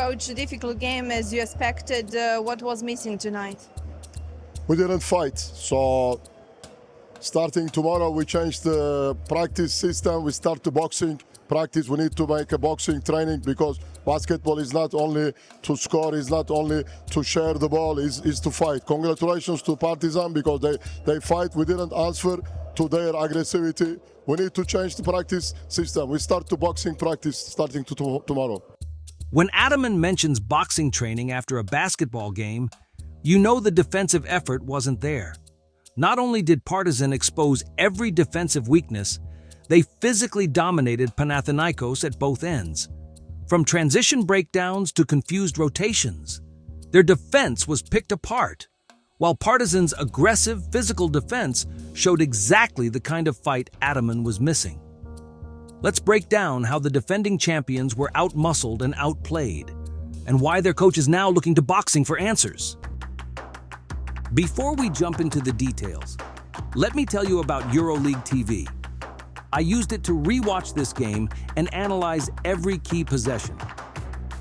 Coach, difficult game as you expected. What was missing tonight? We didn't fight. So starting tomorrow, we changed the practice system. We start the boxing practice. We need to make a boxing training because basketball is not only to score, is not only to share the ball, is to fight. Congratulations to Partizan because they fight. We didn't answer to their aggressivity. We need to change the practice system. We start the boxing practice starting tomorrow. When Ataman mentions boxing training after a basketball game, you know the defensive effort wasn't there. Not only did Partizan expose every defensive weakness, they physically dominated Panathinaikos at both ends. From transition breakdowns to confused rotations, their defense was picked apart, while Partizan's aggressive physical defense showed exactly the kind of fight Ataman was missing. Let's break down how the defending champions were outmuscled and outplayed, and why their coach is now looking to boxing for answers. Before we jump into the details, let me tell you about EuroLeague TV. I used it to rewatch this game and analyze every key possession.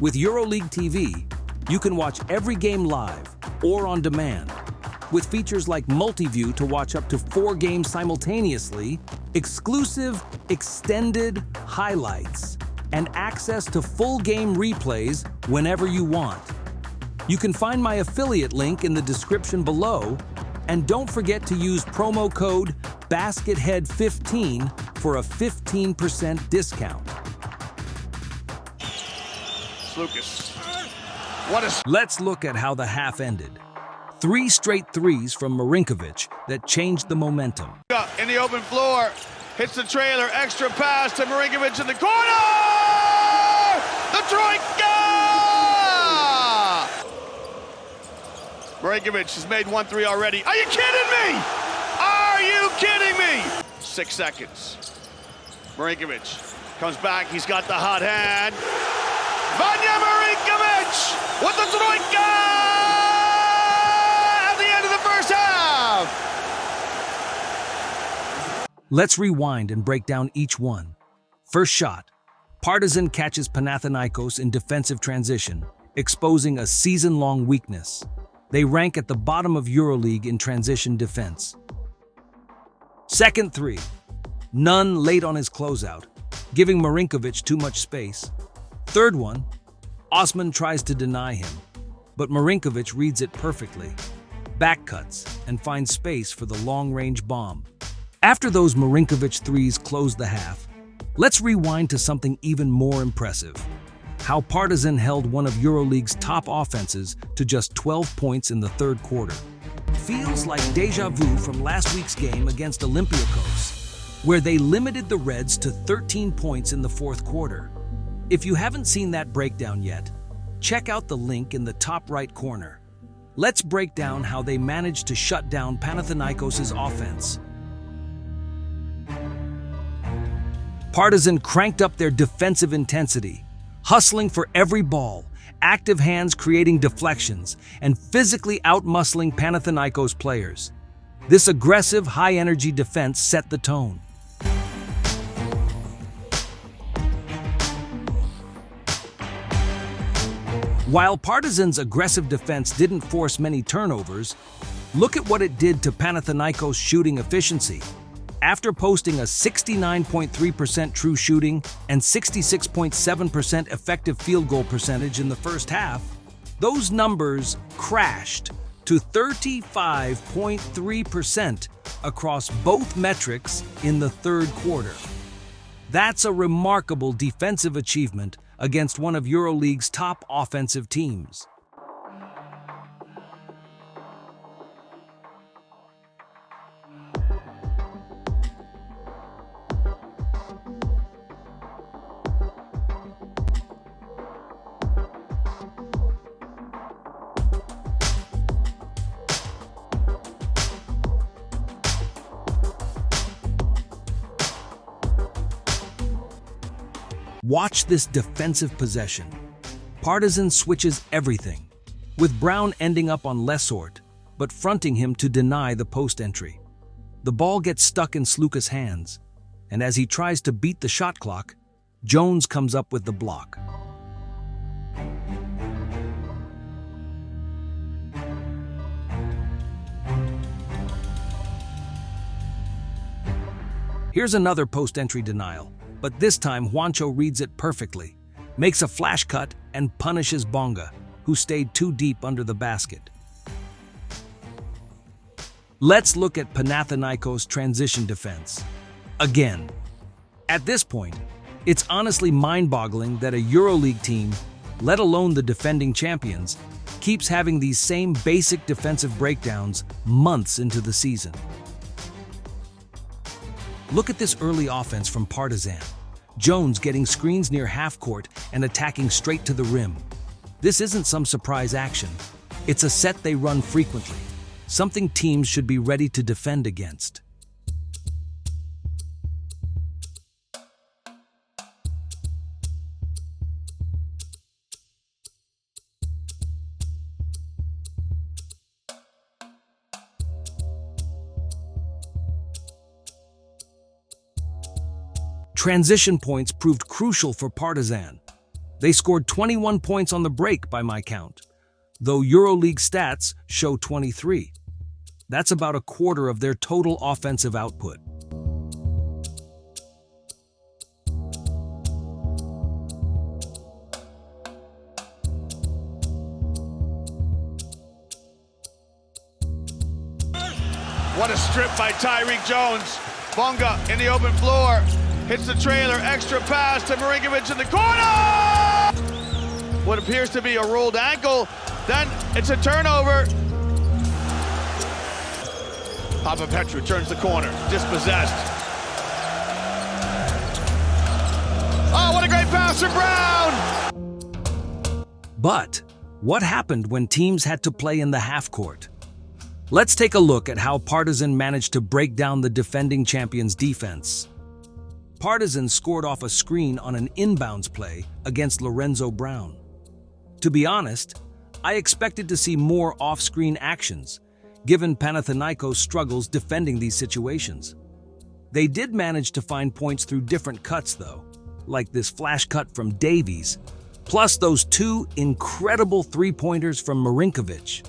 With EuroLeague TV, you can watch every game live or on demand, with features like multi-view to watch up to 4 games simultaneously, exclusive extended highlights, and access to full game replays whenever you want. You can find my affiliate link in the description below, and don't forget to use promo code Baskethead15 for a 15% discount. Lucas. Let's look at how the half ended. 3 straight threes from Marinkovic that changed the momentum. In the open floor, hits the trailer, extra pass to Marinkovic in the corner! The Troika! Marinkovic has made 1 3 already. Are you kidding me? Are you kidding me? 6 seconds. Marinkovic comes back, he's got the hot hand. Vanya Marinkovic with the Troika! Let's rewind and break down each one. First shot. Partizan catches Panathinaikos in defensive transition, exposing a season-long weakness. They rank at the bottom of EuroLeague in transition defense. Second 3. Nunn late on his closeout, giving Marinkovic too much space. Third one. Osman tries to deny him, but Marinkovic reads it perfectly. Back cuts and finds space for the long-range bomb. After those Marinkovic threes closed the half, let's rewind to something even more impressive. How Partizan held one of EuroLeague's top offenses to just 12 points in the third quarter. Feels like deja vu from last week's game against Olympiacos, where they limited the Reds to 13 points in the fourth quarter. If you haven't seen that breakdown yet, check out the link in the top right corner. Let's break down how they managed to shut down Panathinaikos' offense. Partizan cranked up their defensive intensity, hustling for every ball, active hands creating deflections, and physically outmuscling Panathinaikos players. This aggressive, high-energy defense set the tone. While Partizan's aggressive defense didn't force many turnovers, look at what it did to Panathinaikos' shooting efficiency. After posting a 69.3% true shooting and 66.7% effective field goal percentage in the first half, those numbers crashed to 35.3% across both metrics in the third quarter. That's a remarkable defensive achievement against one of EuroLeague's top offensive teams. Watch this defensive possession. Partizan switches everything, with Brown ending up on Lesort, but fronting him to deny the post entry. The ball gets stuck in Sluka's hands, and as he tries to beat the shot clock, Jones comes up with the block. Here's another post-entry denial, but this time Juancho reads it perfectly, makes a flash cut, and punishes Bonga, who stayed too deep under the basket. Let's look at Panathinaikos' transition defense. Again. At this point, it's honestly mind-boggling that a EuroLeague team, let alone the defending champions, keeps having these same basic defensive breakdowns months into the season. Look at this early offense from Partizan. Jones getting screens near half-court and attacking straight to the rim. This isn't some surprise action. It's a set they run frequently, something teams should be ready to defend against. Transition points proved crucial for Partizan. They scored 21 points on the break by my count, though EuroLeague stats show 23. That's about a quarter of their total offensive output. What a strip by Tyreek Jones. Bonga in the open floor. Hits the trailer, extra pass to Marinkovic in the corner! What appears to be a rolled ankle, then it's a turnover. Petru turns the corner, dispossessed. Oh, what a great pass from Brown! But what happened when teams had to play in the half-court? Let's take a look at how Partizan managed to break down the defending champions' defense. Partizan scored off a screen on an inbounds play against Lorenzo Brown. To be honest, I expected to see more off-screen actions, given Panathinaikos' struggles defending these situations. They did manage to find points through different cuts, though, like this flash cut from Davies, plus those two incredible three-pointers from Marinkovic.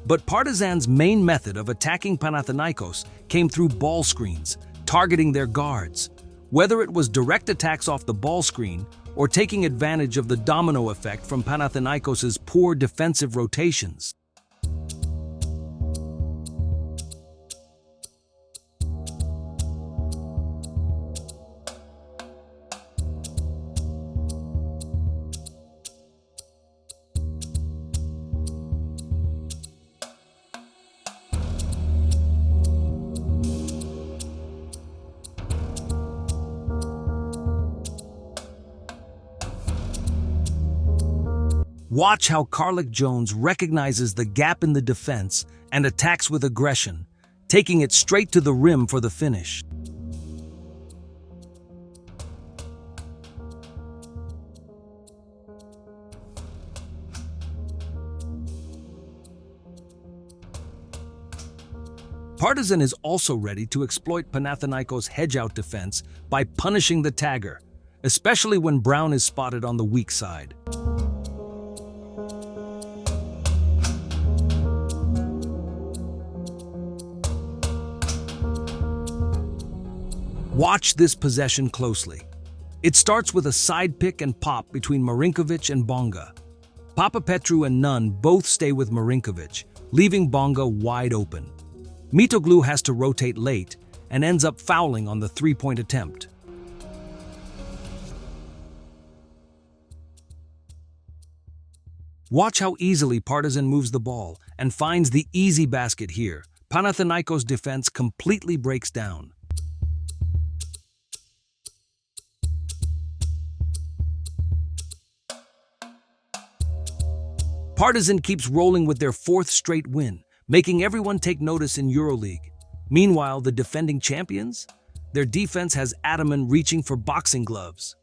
But Partizan's main method of attacking Panathinaikos came through ball screens, targeting their guards. Whether it was direct attacks off the ball screen or taking advantage of the domino effect from Panathinaikos' poor defensive rotations. Watch how Carlik Jones recognizes the gap in the defense and attacks with aggression, taking it straight to the rim for the finish. Partizan is also ready to exploit Panathinaikos' hedge-out defense by punishing the tagger, especially when Brown is spotted on the weak side. Watch this possession closely. It starts with a side pick and pop between Marinkovic and Bonga. Petru and Nunn both stay with Marinkovic, leaving Bonga wide open. Mitoglou has to rotate late and ends up fouling on the three-point attempt. Watch how easily Partizan moves the ball and finds the easy basket here. Panathinaikos' defense completely breaks down. Partizan keeps rolling with their fourth straight win, making everyone take notice in EuroLeague. Meanwhile, the defending champions? Their defense has Ataman reaching for boxing gloves.